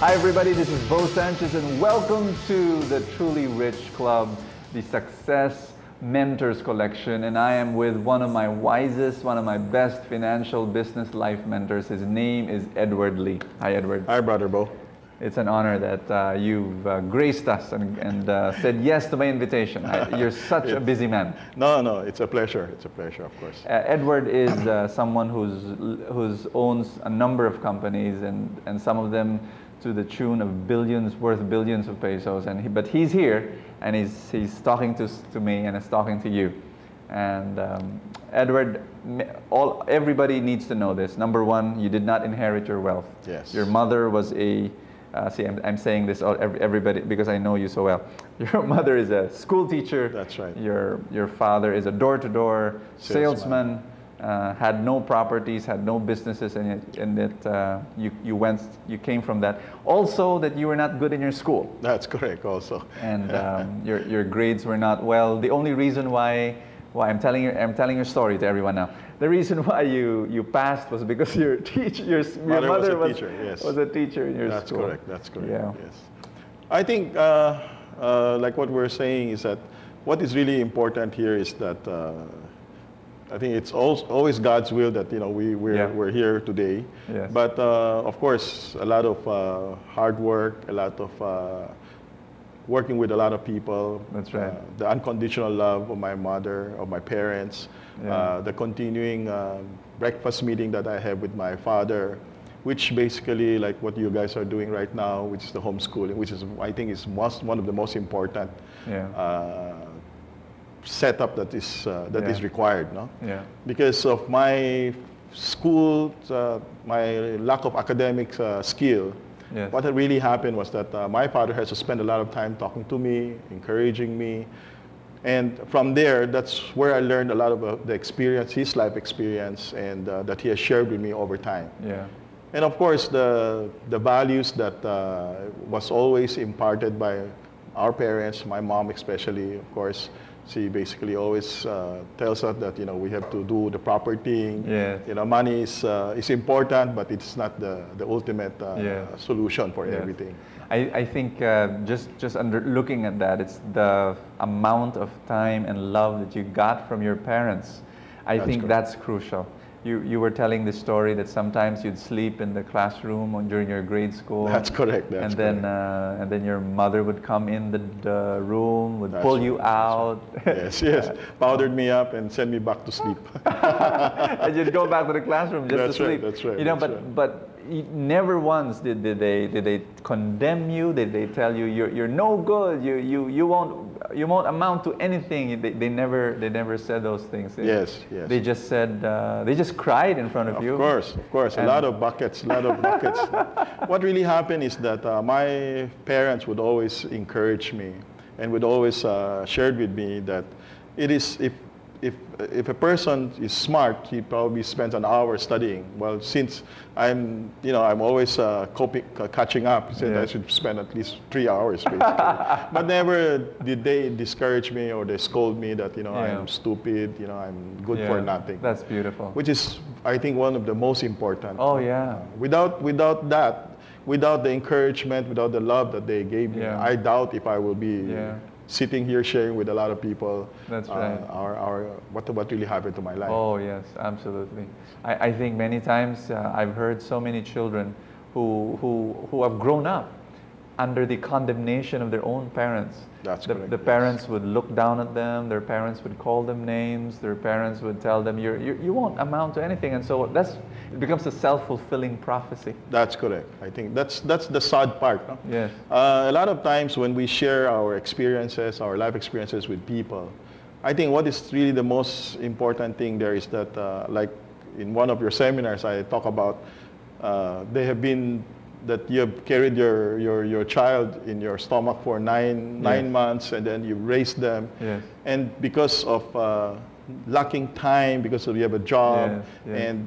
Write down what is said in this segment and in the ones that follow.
Hi everybody, this is Sanchez and welcome to the Truly Rich Club, the Success Mentors Collection, and I am with one of my wisest, one of my best financial business life mentors. His name is Edward Lee. Hi Edward. Hi brother Bo. It's an honor that you've graced us and said yes to my invitation. You're such a busy man. No, it's a pleasure. It's a pleasure, of course. Edward is someone who's owns a number of companies and some of them to the tune of worth billions of pesos. But he's here and he's talking to me and is talking to you. And Edward, everybody needs to know this. Number one, you did not inherit your wealth. Yes. Your mother was a see, I'm saying this everybody because I know you so well. Your mother is a school teacher. That's right. Your father is a door-to-door salesman. Had no properties, had no businesses, and that you came from that. Also, that you were not good in your school. That's correct. Also. And your grades were not well. The only reason why I'm telling your story to everyone now. The reason why you passed was because your mother was a teacher in your school. That's correct. Yeah. Yes. I think like what we're saying is that what is really important here is that I think it's always God's will that we're here today. Yes. But of course, a lot of hard work, a lot of working with a lot of people. That's right. The unconditional love of my mother, of my parents, the continuing breakfast meeting that I have with my father, which basically like what you guys are doing right now, which is the homeschooling, which is I think is one of the most important setup that is required, no? Yeah. Because of my school, my lack of academic skill. Yes. What had really happened was that my father has to spend a lot of time talking to me, encouraging me. And from there, that's where I learned a lot of the experience, his life experience, and that he has shared with me over time. Yeah. And of course, the values that was always imparted by our parents, my mom especially, of course. She basically always tells us that we have to do the proper thing. Yes. Money is important, but it's not the ultimate solution for everything. I think just looking at that, it's the amount of time and love that you got from your parents. I think that's crucial. You were telling the story that sometimes you'd sleep in the classroom during your grade school. That's correct. And then your mother would come in the room, would pull you out. Yes, powdered me up and send me back to sleep. And you'd go back to the classroom just to sleep. That's right. But never once did they condemn you. Did they tell you you're no good? You won't amount to anything. They never said those things. Yes. They just said they just cried in front of you. Of course, a lot of buckets. What really happened is that my parents would always encourage me and would always share with me that it is if a person is smart, he probably spends an hour studying. Well, since I'm always catching up, he said I should spend at least 3 hours basically. But never did they discourage me or they scold me that I'm stupid, I'm good for nothing. That's beautiful. Which is, I think, one of the most important. Oh yeah. Without that, without the encouragement, without the love that they gave me, I doubt if I will be sitting here sharing with a lot of people. That's right. What really happened to my life. Oh yes, absolutely. I think many times I've heard so many children who have grown up under the condemnation of their own parents. That's correct. The parents would look down at them. Their parents would call them names. Their parents would tell them you won't amount to anything. And so it becomes a self-fulfilling prophecy. That's correct. I think that's the sad part. No? Yes. A lot of times when we share our experiences, our life experiences with people, I think what is really the most important thing there is that, like in one of your seminars, I talk about they have been that you have carried your child in your stomach for nine months, and then you raised them, and because of lacking time, because you have a job, and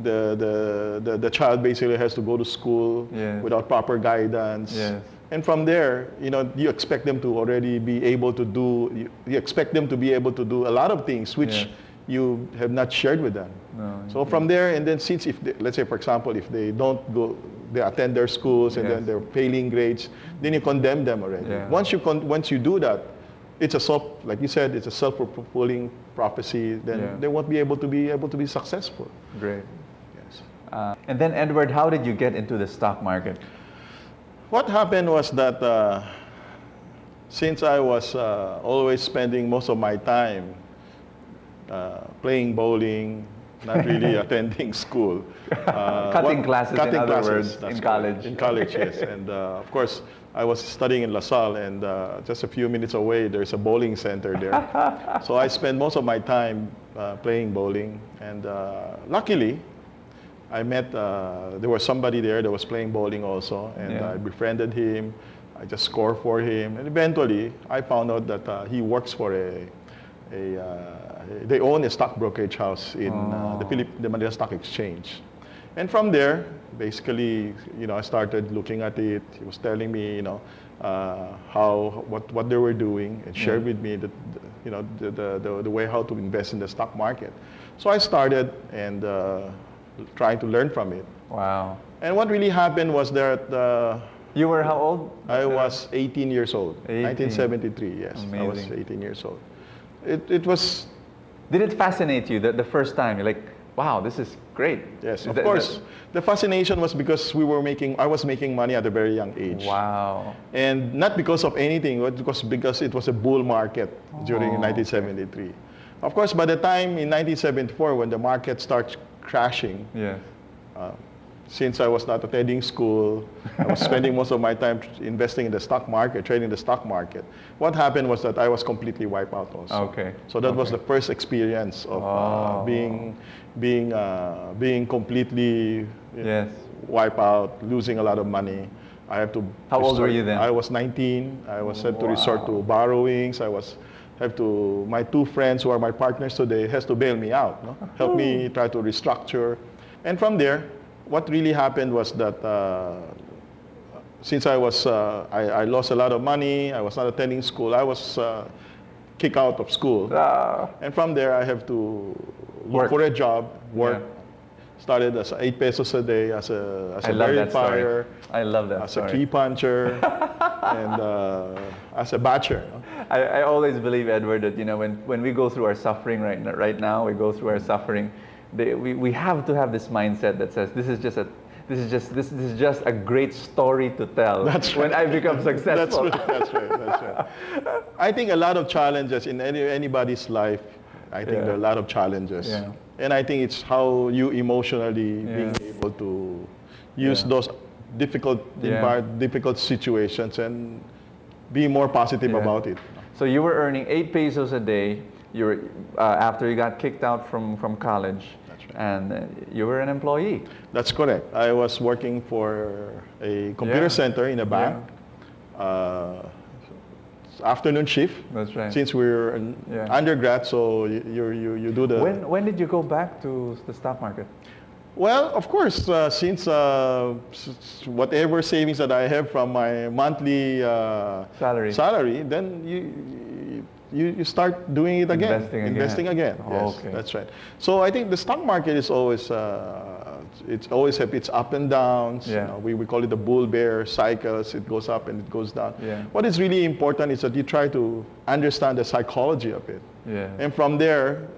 the child basically has to go to school without proper guidance. And from there, you expect them to already be able to do. You expect them to be able to do a lot of things which you have not shared with them. No, so from there, and then since let's say for example, if they don't they attend their schools and Yes. then they're failing grades, then you condemn them already. Yeah. Once you do that, it's like you said, it's a self-fulfilling prophecy. Then Yeah. they won't be able to be successful. Great. Yes. And then, Edward, how did you get into the stock market? What happened was that since I was always spending most of my time playing bowling, not really attending school. Cutting classes, in other words, that's in correct. college. In college, yes. And of course, I was studying in LaSalle, and just a few minutes away, there's a bowling center there. So I spent most of my time playing bowling. And luckily, I met, there was somebody there that was playing bowling also, and Yeah. I befriended him. I just scored for him. And eventually, I found out that he works for they own a stock brokerage house in the Manila Stock Exchange. And from there, basically, I started looking at it. He was telling me, what they were doing, and shared with me the way how to invest in the stock market. So I started and trying to learn from it. Wow. And what really happened was that You were how old? I was 18 years old. 18. 1973, yes. Amazing. I was 18 years old. It was, Did it fascinate you the first time? You're like, wow, this is great. yes, of course. The fascination was because I was making money at a very young age. Wow. And not because of anything, but because it was a bull market during Oh, 1973. Of course, by the time in 1974, when the market starts crashing, Yes. since I was not attending school, I was spending most of my time investing in the stock market, trading the stock market. What happened was that I was completely wiped out also. Okay. So that was the first experience of being completely Yes. wiped out, losing a lot of money. I have to. How old were you then? I was 19. I was had to resort to borrowings. My two friends who are my partners today has to bail me out, help me try to restructure, and from there, what really happened was that since I lost a lot of money, I was not attending school. I was kicked out of school, and from there I have to look for a job, work. Yeah. Started as 8 pesos a day as a love that verifier, I love that as story. a key puncher, and as a batcher. I always believe, Edward, that when we go through our suffering right now, we go through our suffering. We have to have this mindset that says this is just a great story to tell. That's when I become successful. That's right. I think a lot of challenges in anybody's life. I think there are a lot of challenges, and I think it's how you emotionally being able to use those difficult situations and be more positive about it. So you were earning 8 pesos a day. You were after you got kicked out from college. That's right. And you were an employee. That's correct. I was working for a computer center in a bank. Afternoon shift. That's right. Since we're undergrad, so you do the. When did you go back to the stock market? Well, of course, since whatever savings that I have from my monthly salary, then you start doing it again. Investing again. Yes, okay. That's right. So I think the stock market is always have its up and downs. Yeah. We call it the bull bear cycles. It goes up and it goes down. Yeah. What is really important is that you try to understand the psychology of it. Yeah. And from there,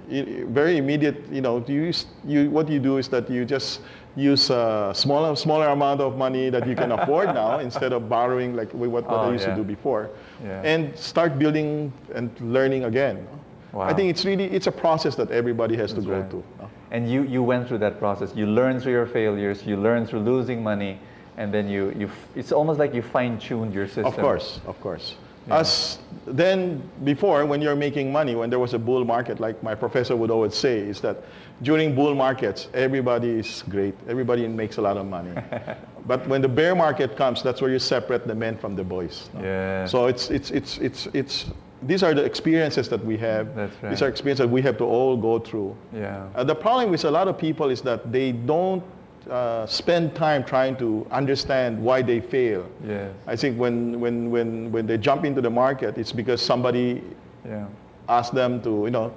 very immediate, what you do is that you just use a smaller amount of money that you can afford now instead of borrowing like what I used to do before, and start building and learning again. Wow. I think it's a process that everybody has to go through. And you went through that process. You learned through your failures. You learned through losing money, and then it's almost like you fine-tuned your system. Of course. Yeah. As then before, when you're making money, when there was a bull market, like my professor would always say, is that during bull markets, everybody is great. Everybody makes a lot of money. But when the bear market comes, that's where you separate the men from the boys. Yeah. So it's these are the experiences that we have. That's right. These are experiences that we have to all go through. Yeah. The problem with a lot of people is that they don't spend time trying to understand why they fail. Yes. I think when they jump into the market, it's because somebody asked them to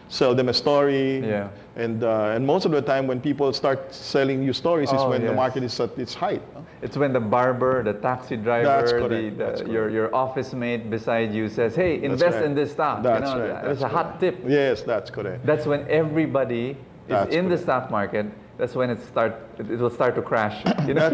sell them a story. Yeah. And most of the time when people start selling you stories is when the market is at its height. It's when the barber, the taxi driver, That's correct. That's your office mate beside you says, hey, invest in this stock. That's right. It's a hot tip. Yes, that's correct. That's when everybody is in the stock market. That's when it will start to crash. You know?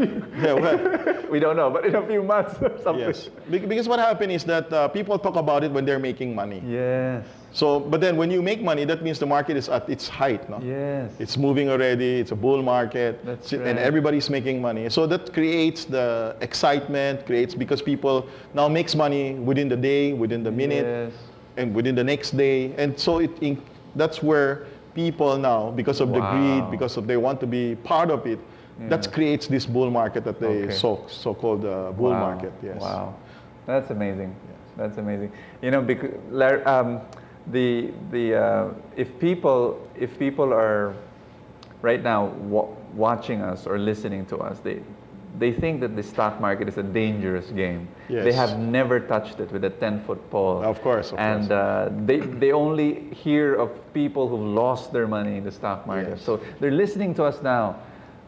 We don't know, but in a few months or something. Yes. Because what happened is that people talk about it when they're making money. Yes. So, but then when you make money, that means the market is at its height, no? Yes. It's moving already, it's a bull market, That's and right. everybody's making money. So that creates the excitement, because people now makes money within the day, within the minute, Yes. and within the next day. And so that's where people now, because of the greed, because of they want to be part of it, that creates this bull market that they so-called bull market. Yes. Wow. That's amazing. Yes. That's amazing. You know, because if people are right now watching us or listening to us, they think that the stock market is a dangerous game. Yes. They have never touched it with a 10-foot pole. Of course. They only hear of people who lost their money in the stock market. Yes. So they're listening to us now,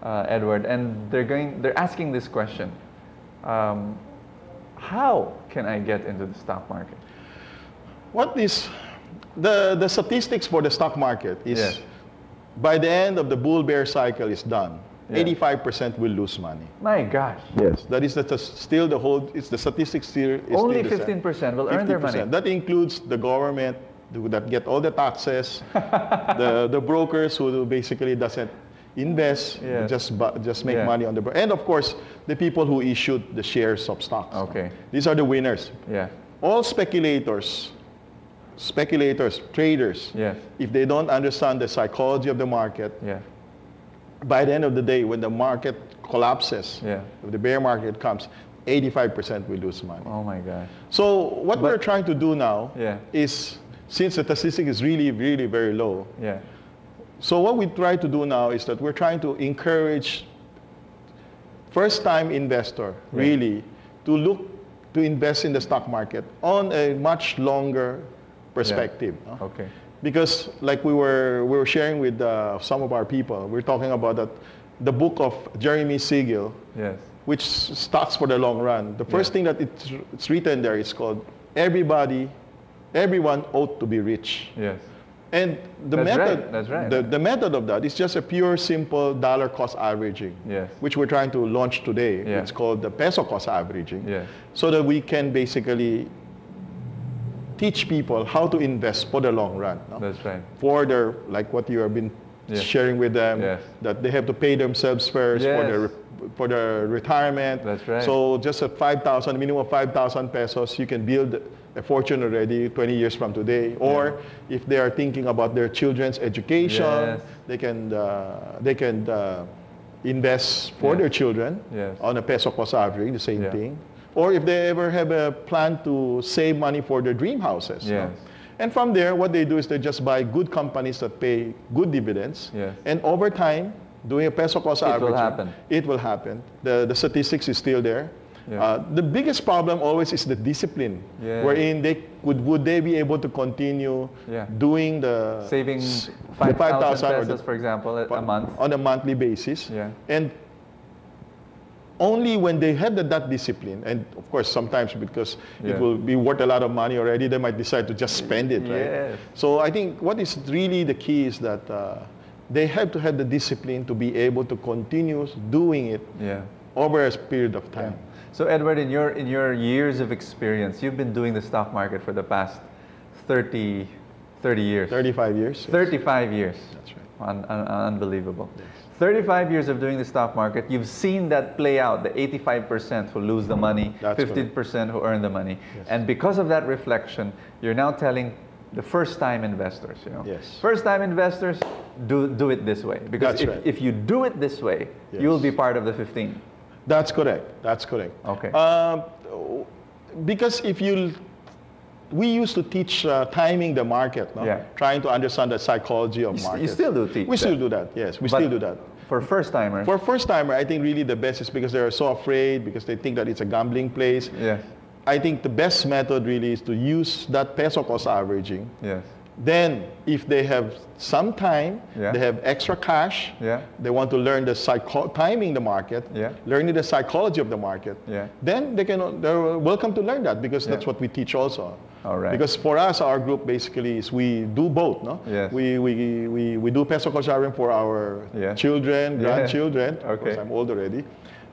Edward, and they're asking this question: how can I get into the stock market? What is the statistics for the stock market is by the end of the bull bear cycle is done, 85% will lose money. My gosh. Yes, that is still the whole. It's the statistics still. Only 15% will earn their money. That includes the government that get all the taxes, the brokers who basically doesn't invest, just make money on and of course the people who issued the shares of stocks. Okay. These are the winners. Yeah. All speculators, traders, if they don't understand the psychology of the market, by the end of the day, when the market collapses, if the bear market comes, 85% will lose money. Oh my God. So what we're trying to do now is, since the statistic is really, really very low, so what we try to do now is that we're trying to encourage first-time investor really to look to invest in the stock market on a much longer perspective. Okay. Because like we were sharing with some of our people, we're talking about that the book of Jeremy Siegel, which stocks for the long run. The first thing that it's written there is called everyone ought to be rich. Yes. And the method of that is just a pure, simple dollar cost averaging, which we're trying to launch today. It's called the peso cost averaging, so that we can basically teach people how to invest for the long run. No? That's right. For their, like what you have been sharing with them, that they have to pay themselves first for their retirement. That's right. So just at minimum of 5,000 pesos, you can build a fortune already 20 years from today. Or if they are thinking about their children's education, they can invest for their children on a peso cost average, the same thing. Or if they ever have a plan to save money for their dream houses. No? And from there, what they do is they just buy good companies that pay good dividends. And over time, doing a peso cost average, it will happen. The statistics is still there. The biggest problem always is the discipline, wherein would they be able to continue doing the saving 5,000 pesos, for example, a month on a monthly basis. And only when they have that discipline, and of course sometimes because it will be worth a lot of money already, they might decide to just spend it, right? So I think what is really the key is that they have to have the discipline to be able to continue doing it over a period of time. So Edward, in your years of experience, you've been doing the stock market for the past 30 years. 35 years. 35 years. That's right. Unbelievable. 35 years of doing the stock market, you've seen that play out, the 85% who lose the money, 15% who earn the money. And because of that reflection, you're now telling the first-time investors, first-time investors, do it this way. Because if you do it this way, you'll be part of the 15. That's correct. That's correct. Okay. Because we used to teach timing the market, trying to understand the psychology of markets. You still do teach. We still do that. Yes, we still do that. For first-timers? For first-timer, I think really the best is because they're so afraid, because they think that it's a gambling place. I think the best method really is to use that peso cost averaging Then, if they have some time, Yeah. they have extra cash, Yeah. they want to learn the timing the market, Yeah. learning the psychology of the market, Yeah. then they're welcome to learn that, because that's Yeah. what we teach also. All right. Because for us, our group basically is we do both. No? Yes. We do peso cost averaging for our Yeah. children, Yeah. grandchildren. Of course, Okay. I'm old already.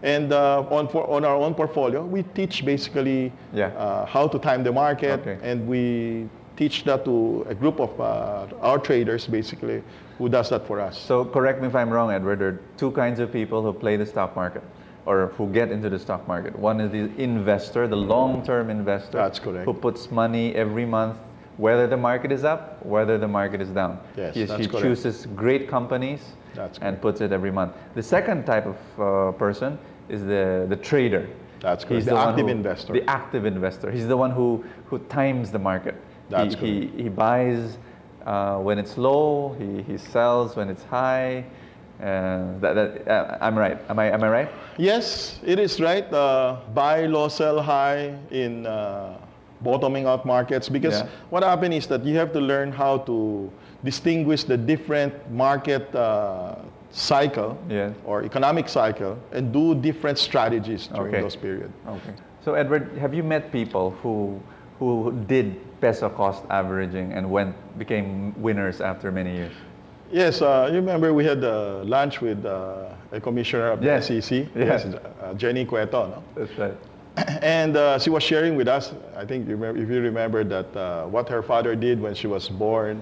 And on our own portfolio, we teach basically Yeah. how to time the market, Okay. and we teach that to a group of our traders basically who does that for us. So correct me if I'm wrong, Edward. There are two kinds of people who play the stock market, or who get into the stock market. One is the investor, the long-term investor. That's correct. Who puts money every month, whether the market is up, whether the market is down. Yes, he that's correct. chooses great companies That's and correct. puts it every month. The second type of person is the trader. That's correct. He's The one active who- investor. The active investor. He's the one who times the market. That's he buys when it's low. He sells when it's high. I'm right. Am I right? Yes, it is right. Buy low, sell high in bottoming out markets, because Yeah. what happens is that you have to learn how to distinguish the different market cycle Yes. or economic cycle and do different strategies during Okay. those periods. Okay. So Edward, have you met people who did peso cost averaging and became winners after many years? Yes, you remember we had lunch with a commissioner of the Yes. SEC, Yes. Jenny Cueto, no? That's right. And she was sharing with us, I think if you remember that what her father did when she was born,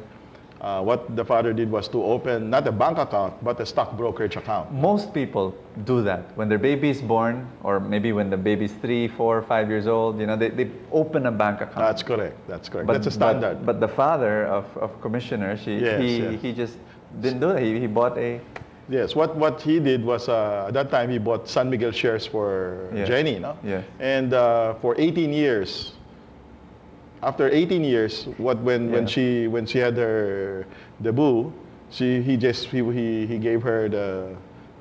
what the father did was to open not a bank account, but a stock brokerage account. Most people do that when their baby is born, or maybe when the baby's 3, 4, 5 years old. You know, they open a bank account. That's correct. That's correct. That's a standard. But the father of commissioner, Yes. he just didn't do that. He bought a. Yes, what he did was at that time he bought San Miguel shares for Yes. Jenny, no? Yes. And for 18 years, after 18 years, when she had her debut, he gave her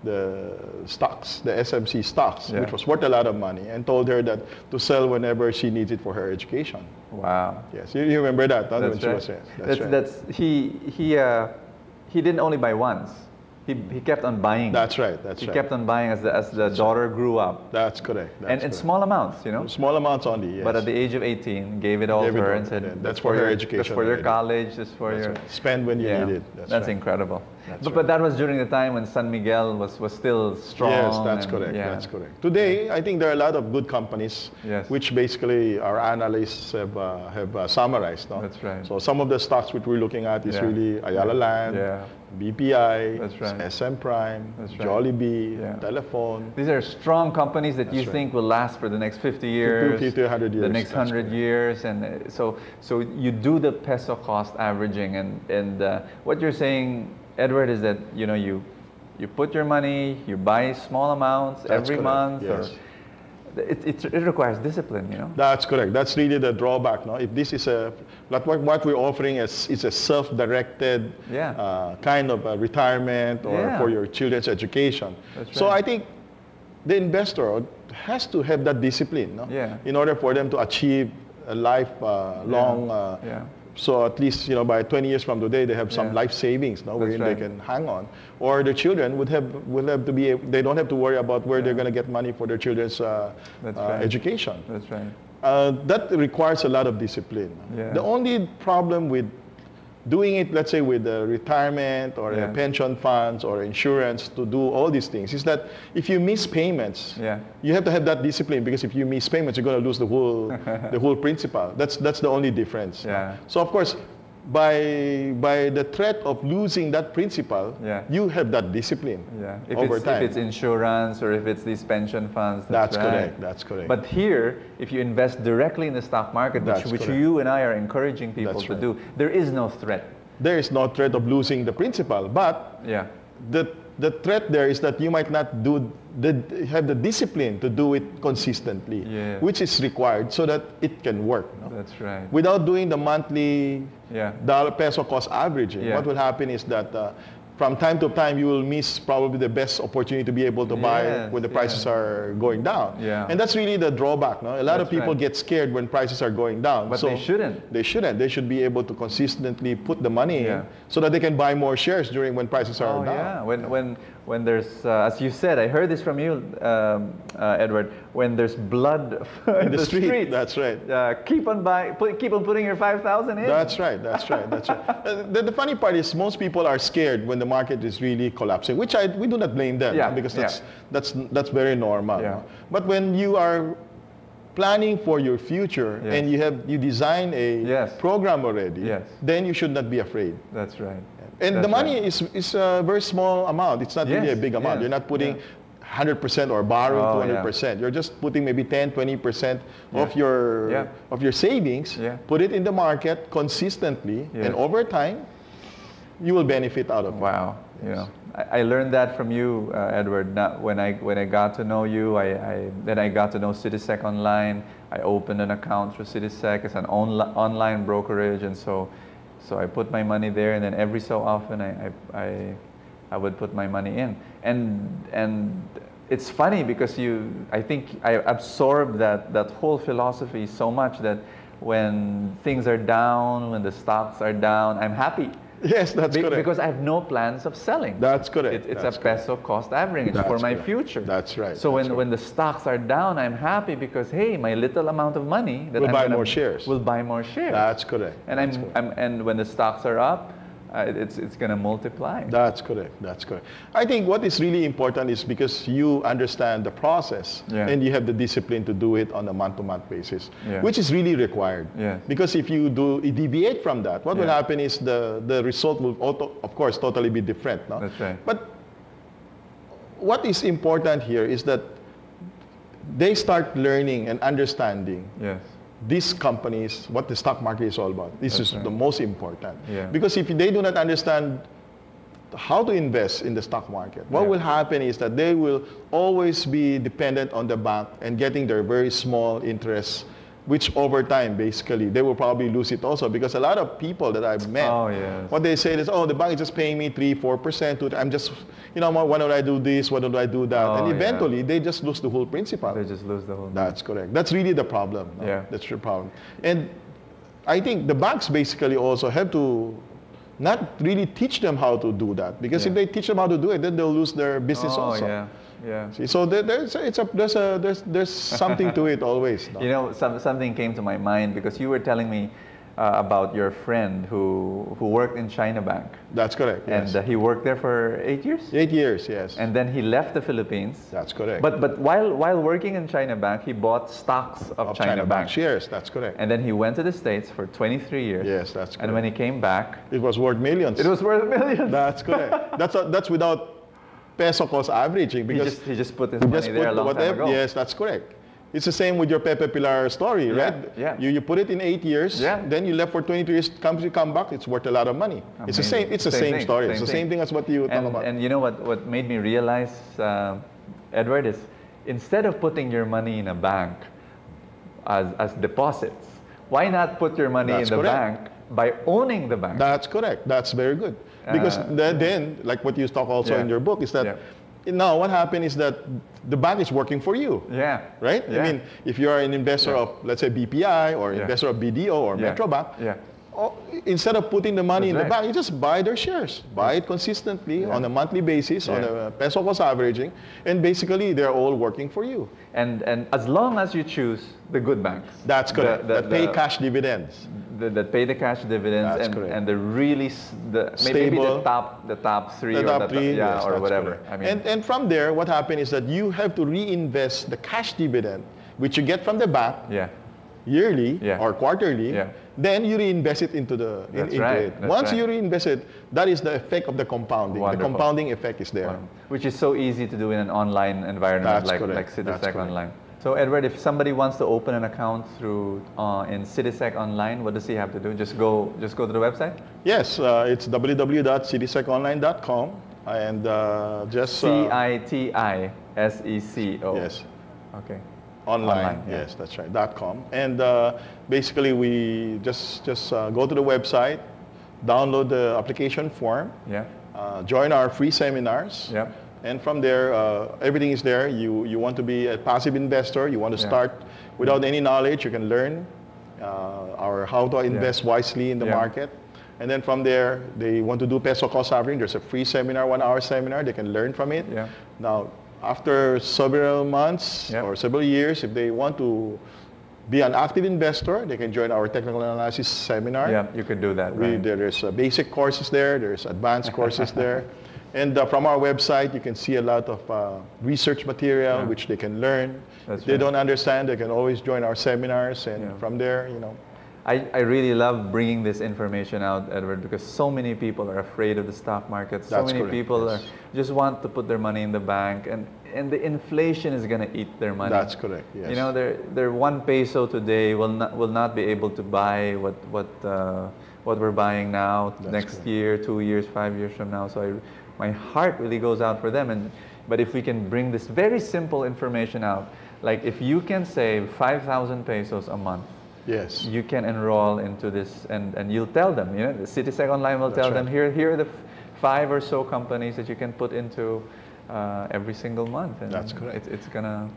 the stocks, the SMC stocks, Yeah. which was worth a lot of money, and told her that to sell whenever she needs it for her education. Wow. Yes, you remember that, huh, when That's she right. was there. That's right. He didn't only buy once. He kept on buying. That's right. That's He right. kept on buying as the daughter grew up. That's correct. That's And in correct. small amounts, you know. Small amounts only. Yes. But at the age of 18, gave it all Gave to it her all, and said, and that's for her education That's for your already. college, that's for That's your... right. Spend when you need it. That's right. incredible. That's But that was during the time when San Miguel was still strong. Yes, that's and- correct. yeah. That's correct. Today, I think there are a lot of good companies, Yes. which basically our analysts have summarized. No? That's right. So some of the stocks which we're looking at is Yeah. really Ayala Land, Yeah. BPI, That's right. SM Prime, That's right. Jollibee, Yeah. Telephone. These are strong companies that you That's right. think will last for the next 50 years, 50 to 100 the years, next that's 100 correct. years, and so you do the peso cost averaging, and what you're saying, Edward, is that you put your money, you buy small amounts That's every correct, month, yes. or it requires discipline, That's correct. That's really the drawback. No? If this is what we're offering is a self-directed Yeah. kind of retirement or Yeah. for your children's education. That's So right. I think the investor has to have that discipline, no? Yeah. In order for them to achieve a lifelong. Yeah. So at least by 20 years from today, they have some Yeah. life savings, no, wherein right. they can hang on. Or the children will have to be. They don't have to worry about where they're going to get money for their children's That's right. education. That's right. That requires a lot of discipline. Yeah. The only problem with doing it, let's say with retirement or Yeah. pension funds or insurance to do all these things, is that if you miss payments, Yeah. you have to have that discipline, because if you miss payments, you're going to lose the whole principal. That's the only difference. Yeah. So of course, by the threat of losing that principal, Yeah. you have that discipline Yeah. over time. If it's insurance or if it's these pension funds, That's right. correct. That's correct. But here, if you invest directly in the stock market, That's which correct. you and I are encouraging people That's to right. do, there is no threat. There is no threat of losing the principal, but Yeah. the threat there is that you might not have the discipline to do it consistently, Yeah. which is required so that it can work. No? That's right. Without doing the monthly Yeah. dollar peso cost averaging, Yeah. what will happen is that from time to time, you will miss probably the best opportunity to be able to buy when the prices are going down. Yeah. And that's really the drawback. No? A lot of That's people right. get scared when prices are going down. But so they shouldn't. They shouldn't. They should be able to consistently put the money in so that they can buy more shares during when prices are down. Yeah. When there's, as you said, I heard this from you, Edward. When there's blood in the street, that's right. Keep on putting your 5,000 in. That's right. That's right. That's right. The funny part is most people are scared when the market is really collapsing, which we do not blame them because that's very normal. Yeah. But when you are planning for your future and you design a program already, then you should not be afraid. That's right. And the money is a very small amount. It's not really a big amount. You're not putting 100% or borrowing 200%. You're just putting maybe 10, 20% of your savings. Put it in the market consistently, and over time, you will benefit out of it. Wow. You know, I learned that from you, Edward. When I got to know you, then I got to know Citysec Online. I opened an account through Citysec. It's an online brokerage, and so I put my money there, and then every so often I would put my money in. And it's funny because I think I absorbed that whole philosophy so much that when things are down, when the stocks are down, I'm happy. Yes, that's correct. Because I have no plans of selling. That's correct. It's a peso cost average for my future. That's right. So when the stocks are down, I'm happy because, hey, my little amount of money that will buy more shares. Will buy more shares. That's correct. And and when the stocks are up, it's going to multiply. That's correct. That's correct. I think what is really important is because you understand the process and you have the discipline to do it on a month-to-month basis, which is really required. Because if you deviate from that, what will happen is the result will, of course, totally be different. No? That's right. But what is important here is that they start learning and understanding these companies, what the stock market is all about. This is the most important. Because if they do not understand how to invest in the stock market, what will happen is that they will always be dependent on the bank and getting their very small interests, which over time, basically, they will probably lose it also. Because a lot of people that I've met, what they say is, oh, the bank is just paying me 3, 4%. I'm just, you know, why don't I do this? Why don't I do that? And eventually, they just lose the whole principle. They just lose the whole. That's correct. That's really the problem. No? That's the problem. And I think the banks basically also have to not really teach them how to do that. Because if they teach them how to do it, then they'll lose their business also. See, so there's something to it always. No? You know, something came to my mind because you were telling me about your friend who worked in China Bank. That's correct. Yes. And he worked there for 8 years. 8 years, yes. And then he left the Philippines. That's correct. But while working in China Bank, he bought stocks of China Bank shares. That's correct. And then he went to the States for 23 years. Yes, that's correct. And when he came back, it was worth millions. It was worth millions. That's correct. That's without peso cost averaging, because he just put his money there a long time ago. Yes, that's correct. It's the same with your Pepe Pilar story, right? You put it in 8 years, then you left for 22 years, you come back, it's worth a lot of money. Amazing. It's the same story. It's the same thing as what you talk about. And you know what made me realize, Edward, is instead of putting your money in a bank as deposits, why not put your money in the bank by owning the bank? That's correct. That's very good. Because then, like what you talk also in your book, is that now what happened is that the bank is working for you. Right? I mean, if you are an investor of, let's say, BPI or investor of BDO or Metrobank, instead of putting the money in the bank, you just buy their shares. Buy it consistently on a monthly basis, on a peso cost averaging, and basically they're all working for you. And as long as you choose the good banks. That's correct. That pay cash dividends. That pay the cash dividends and the really maybe the top three or whatever. I mean, and from there, what happened is that you have to reinvest the cash dividend, which you get from the bank yearly or quarterly. Then you reinvest it into it. Once you reinvest it, that is the effect of the compounding. Wonderful. The compounding effect is there. Wonderful. Which is so easy to do in an online environment like Citysec Online. So Edward, if somebody wants to open an account through in Citysec Online, what does he have to do? Just go to the website? Yes, it's www.citiseconline.com and just CITISECO. Yes. Okay. Online. Yes, that's right. .com. And basically, we just go to the website, download the application form. join our free seminars. Yep. And from there, everything is there. You want to be a passive investor. You want to start without any knowledge. You can learn how to invest wisely in the market. And then from there, they want to do peso cost averaging. There's a free seminar, 1-hour seminar. They can learn from it. Yeah. Now, after several months or several years, if they want to be an active investor, they can join our technical analysis seminar. Yeah, you could do that. Right. There's basic courses there. There's advanced courses there. And from our website, you can see a lot of research material which they can learn. If they don't understand, they can always join our seminars. And from there, you know. I really love bringing this information out, Edward, because so many people are afraid of the stock market. So many people just want to put their money in the bank, and the inflation is going to eat their money. That's correct. Yes. You know, their 1 peso today will not be able to buy what we're buying now. Next year, 2 years, 5 years from now. So my heart really goes out for them. But if we can bring this very simple information out, like if you can save 5,000 pesos a month. Yes. You can enroll into this, and you'll tell them, you know, the CitySec Online will tell them, here are the 5 or so companies that you can put into every single month. And that's correct. It's gonna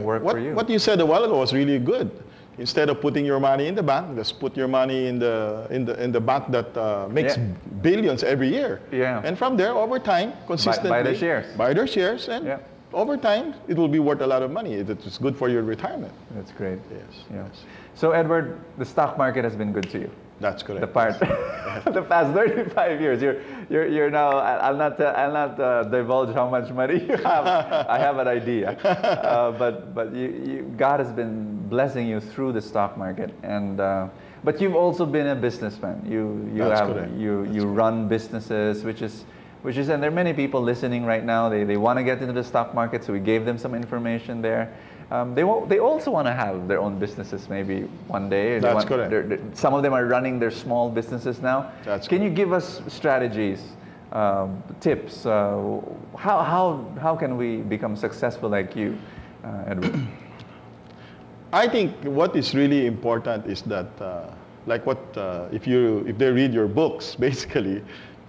work for you. What you said a while ago was really good. Instead of putting your money in the bank, just put your money in the bank that makes billions every year. Yeah. And from there, over time, consistently buy their shares. Buy their shares, and over time, it will be worth a lot of money. It's good for your retirement. That's great. Yes. Yeah. So Edward, the stock market has been good to you. That's correct. The past 35 years, you're now. I'll not divulge how much money you have. I have an idea, but God has been blessing you through the stock market, and but you've also been a businessman. You run businesses, which is, and there are many people listening right now. They want to get into the stock market, so we gave them some information there. They also want to have their own businesses maybe one day. That's correct. Some of them are running their small businesses now. Can you give us strategies, tips? How can we become successful like you, Edward? I think what is really important is that, if they read your books, basically,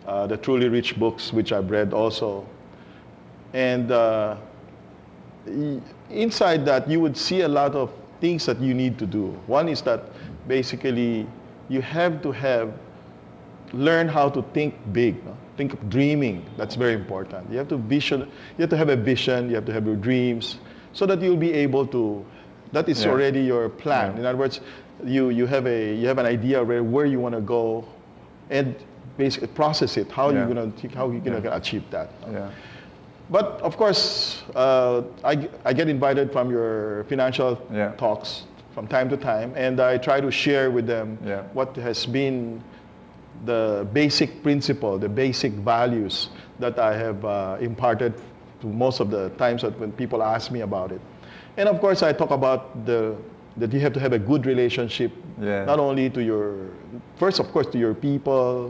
the Truly Rich books, which I've read also, and inside that, you would see a lot of things that you need to do. One is that basically you have to learn how to think big, think of dreaming. That's very important. You have to have a vision, you have to have your dreams, so that you'll be able to, that is already your plan. In other words, you have an idea where you want to go, and basically process it. How you're gonna achieve that. Yeah. But of course, I get invited from your financial talks from time to time, and I try to share with them what has been the basic principle, the basic values that I have imparted to most of the times that when people ask me about it. And of course, I talk about that you have to have a good relationship, not only to first of course to your people,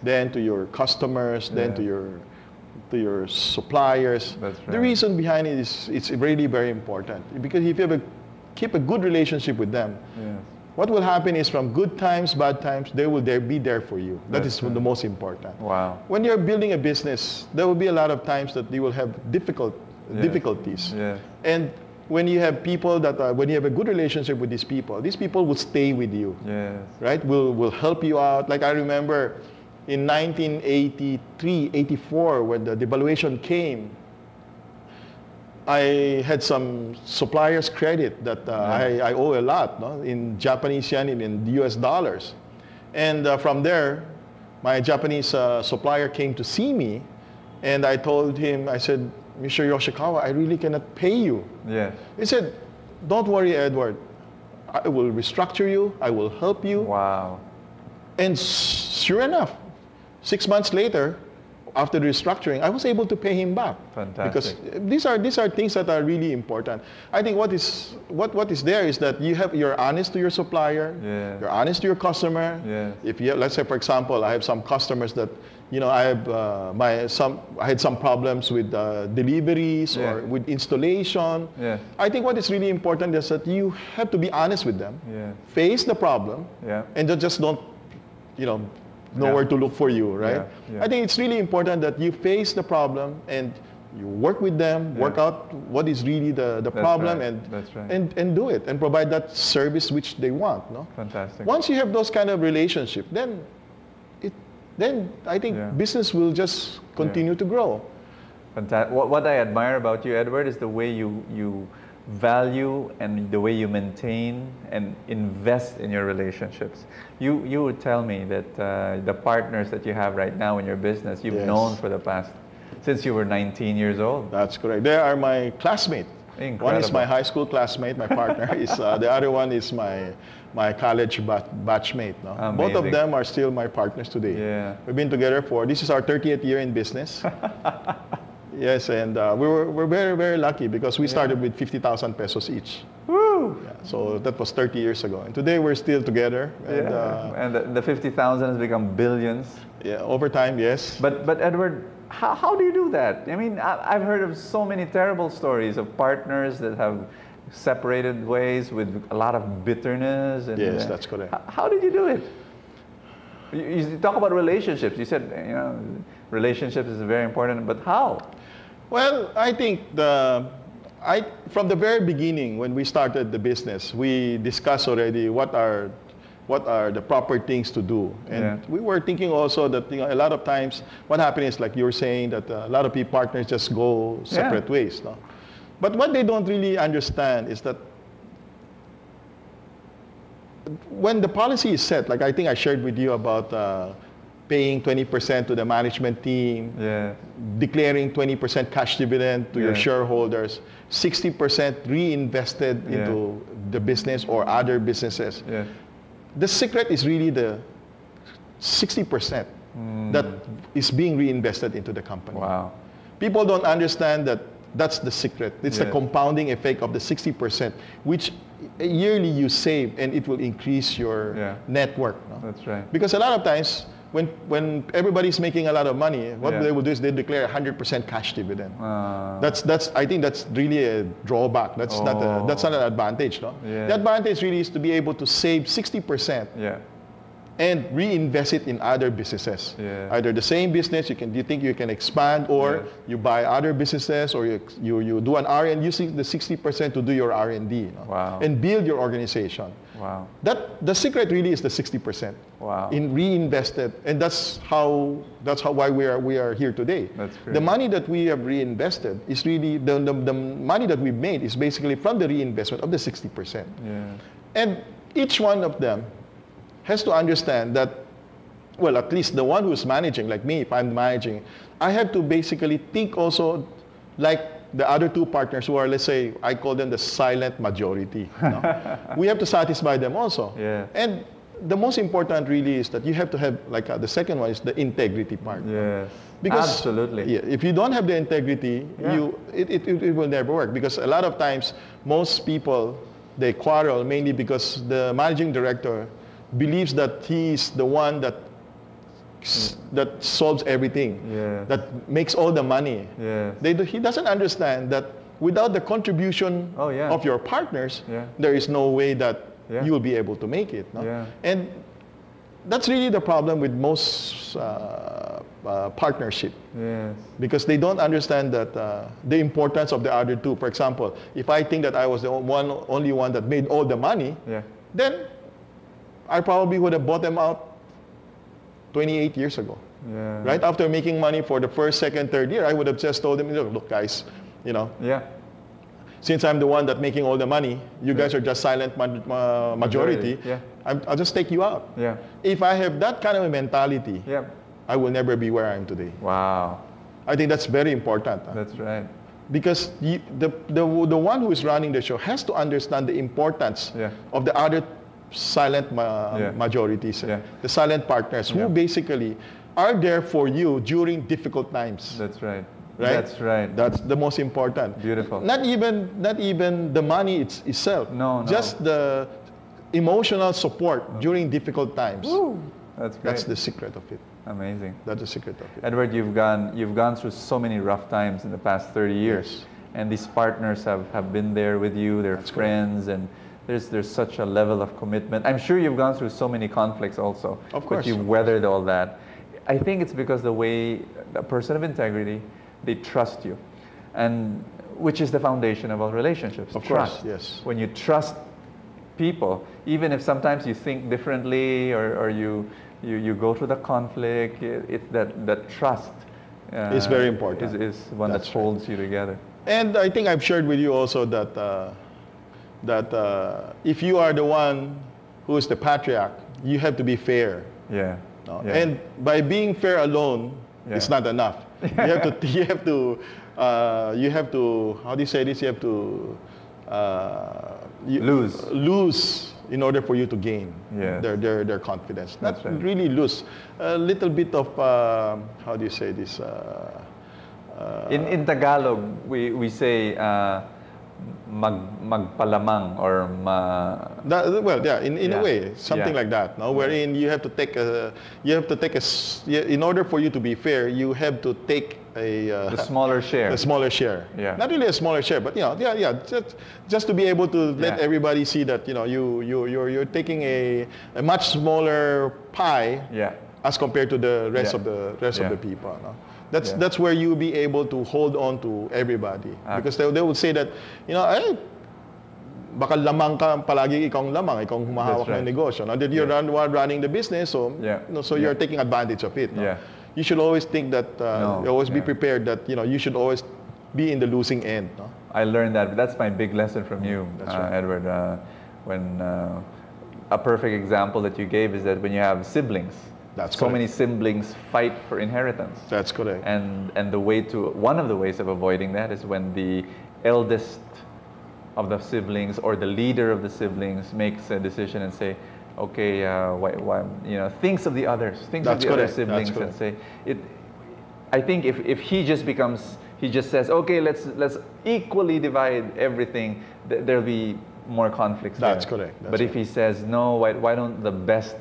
then to your customers, then to your suppliers. That's right. The reason behind it is it's really very important, because if you keep a good relationship with them, what will happen is from good times, bad times, they will be there for you. That's the most important. Wow. When you're building a business, there will be a lot of times that you will have difficulties. Yeah. And when you have people when you have a good relationship with these people will stay with you. Yes. Right? Will help you out. Like I remember in 1983, 84, when the devaluation came, I had some suppliers' credit that I owe a lot, in Japanese yen and in US dollars. And from there, my Japanese supplier came to see me, and I told him, I said, Mr. Yoshikawa, I really cannot pay you. Yes. He said, don't worry, Edward. I will restructure you. I will help you. Wow. And sure enough, 6 months later, after the restructuring, I was able to pay him back. Fantastic. Because these are things that are really important. I think what is there is that you're honest to your supplier, you're honest to your customer. Yes. If let's say, for example, I have some customers that I had some problems with deliveries or with installation. Yeah. I think what is really important is that you have to be honest with them, face the problem, and just don't nowhere to look for you, right? Yeah, yeah. I think it's really important that you face the problem and you work with them, work out what is really the problem, right. and, That's right. and do it and provide that service which they want. No? Fantastic. Once you have those kind of relationship, then I think business will just continue to grow. Fantastic. What I admire about you, Edward, is the way you value and the way you maintain and invest in your relationships. You would tell me that the partners that you have right now in your business, you've known for the past, since you were 19 years old. That's correct. They are my classmate. Incredible. One is my high school classmate, my partner. The other one is my college batchmate. No? Both of them are still my partners today. Yeah. We've been together this is our 30th year in business. Yes, and we're very, very lucky because we started with 50,000 pesos each. Woo! Yeah, so that was 30 years ago. And today we're still together. And, and the 50,000 has become billions. Yeah, over time, yes. But Edward, how do you do that? I mean, I've heard of so many terrible stories of partners that have separated ways with a lot of bitterness. And, yes, that's correct. How did you do it? You talk about relationships. You said, relationships is very important, but how? Well, I think from the very beginning when we started the business, we discussed already what are the proper things to do. And we were thinking also that a lot of times what happens is, like you were saying, that a lot of people, partners just go separate ways. No? But what they don't really understand is that when the policy is set, like I think I shared with you about paying 20% to the management team, declaring 20% cash dividend to your shareholders, 60% reinvested into the business or other businesses. The secret is really the 60% that is being reinvested into the company. Wow. People don't understand that that's the secret. It's the compounding effect of the 60%, which yearly you save, and it will increase your net worth. No? That's right. Because a lot of times, when everybody's making a lot of money, what they will do is they declare 100% cash dividend. I think that's really a drawback. That's not an advantage. No? The advantage really is to be able to save 60% and reinvest it in other businesses. Either the same business you think you can expand, or you buy other businesses, or you do an R&D using the 60% to do your R&D. You know? And build your organization. Wow. The secret really is the 60%. Wow. In reinvested, and that's why we are here today. That's great. The money that we have reinvested is really the money that we've made is basically from the reinvestment of the 60%. And each one of them has to understand that, well, at least the one who's managing, like me, if I'm managing, I have to basically think also like the other two partners who are, let's say, I call them the silent majority. No? We have to satisfy them also. And the most important really is that you have to have, like the second one is the integrity part. Because absolutely. If you don't have the integrity, it will never work. Because a lot of times, most people, they quarrel mainly because the managing director believes that he's the one that solves everything, that makes all the money. He doesn't understand that without the contribution of your partners, there is no way that you will be able to make it. No? And that's really the problem with most partnership. Because they don't understand that the importance of the other two. For example, if I think that I was the only one that made all the money, then I probably would have bought them out 28 years ago. Right after making money for the first, second, third year, I would have just told them, look guys, since I'm the one that's making all the money, you guys are just silent majority. I'll just take you out. If I have that kind of a mentality, I will never be where I am today. Wow. I think that's very important. That's right. Because the one who is running the show has to understand the importance of the other silent majorities, the silent partners who basically are there for you during difficult times. That's right. That's right. That's the most important. Beautiful. Not even the money itself. No. Just the emotional support during difficult times. Woo. That's great. That's the secret of it. Amazing. That's the secret of it. Edward, you've gone through so many rough times in the past 30 years. And these partners have been there with you, they're friends, and there's such a level of commitment. I'm sure you've gone through so many conflicts also. Of course. But you've weathered all that. I think it's because the way a person of integrity, they trust you, and which is the foundation of all relationships. Of trust. course, yes. When you trust people, even if sometimes you think differently or you go through the conflict, it's that trust It's very important. Is one that holds you together. And I think I've shared with you also that if you are the one who is the patriarch, you have to be fair. Yeah. No? Yeah. And by being fair alone, it's not enough. You have to. How do you say this? You have to lose in order for you to gain their confidence. That's Not right. really lose. A little bit of how do you say this? In Tagalog, we say magpalamang or in a way, something like that. No, wherein you have to take in order for you to be fair, you have to take the smaller share. A smaller share. Yeah. Not really a smaller share, but just to be able to let everybody see that you're taking a much smaller pie. Yeah. As compared to the rest of the people. No? That's where you'll be able to hold on to everybody. Because they will say that, baka lamang ka palagi, ikaw ang lamang, ikaw ang humahawak ng negosyo. No? That you're running the business, so you're taking advantage of it. No? Yeah. You should always think that, you always be prepared that, you should always be in the losing end. No? I learned that. That's my big lesson from you, Edward. When a perfect example that you gave is that when you have siblings, many siblings fight for inheritance. That's correct. And one of the ways of avoiding that is when the eldest of the siblings or the leader of the siblings makes a decision and say, okay, thinks of the others, other siblings, and say it. I think if he just says, okay, let's equally divide everything, there'll be more conflicts. That's correct. But if he says, no, why don't the best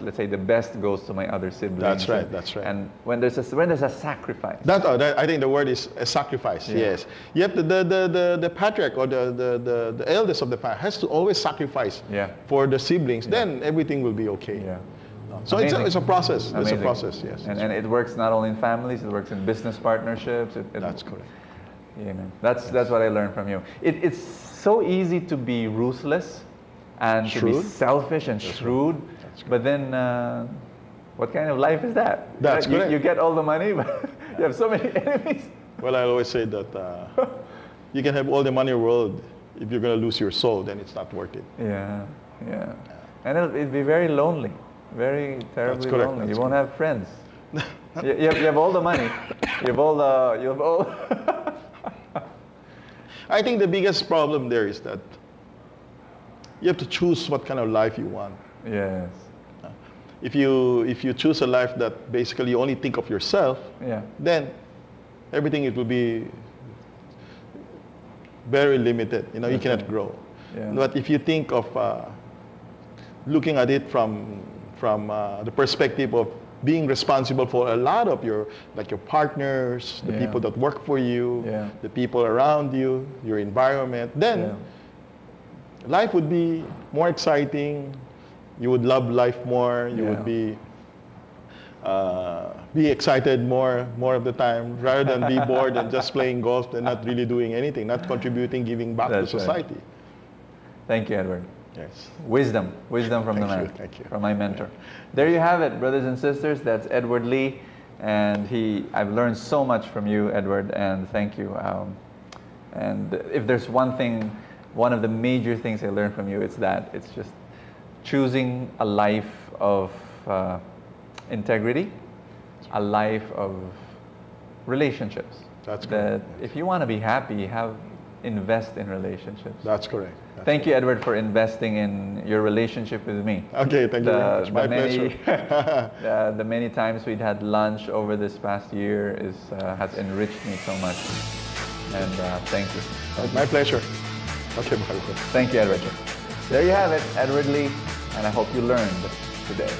goes to my other siblings? That's right. That's right. And when there's a sacrifice. I think the word is a sacrifice. Yeah. Yes. You have the patriarch or the eldest of the family has to always sacrifice for the siblings. Then everything will be okay. Yeah. So it's a process. Amazing. It's a process. Yes. And it works not only in families, it works in business partnerships. That's correct. Yeah, man. That's what I learned from you. It's so easy to be ruthless and to be selfish and shrewd, but then what kind of life is that? That's correct. You get all the money, but you have so many enemies. Well, I always say that you can have all the money in the world. If you're going to lose your soul, then it's not worth it. Yeah. And it'll be very lonely, very terribly lonely. You won't have friends. you have all the money. You have all. I think the biggest problem there is that you have to choose what kind of life you want. Yes. If you choose a life that basically you only think of yourself, then everything it will be very limited. You cannot grow. Yeah. But if you think of looking at it from the perspective of being responsible for a lot of your partners, the people that work for you, the people around you, your environment, then life would be more exciting. You would love life more. You would be excited more of the time, rather than be bored and just playing golf and not really doing anything, not contributing, giving back to society. Right. Thank you, Edward. Yes. Wisdom from the man. Thank you. From my mentor. There you have it, brothers and sisters. That's Edward Lee, and I've learned so much from you, Edward, and thank you. And if there's one of the major things I learned from you, it's just choosing a life of integrity, a life of relationships. That's correct. If you want to be happy, invest in relationships. That's correct. Thank you, Edward, for investing in your relationship with me. Okay, thank you very much. My pleasure. The many times we'd had lunch over this past year has enriched me so much. And thank you. My pleasure. Okay, bye. Thank you, Edward. There you have it, Edward Lee, and I hope you learned today.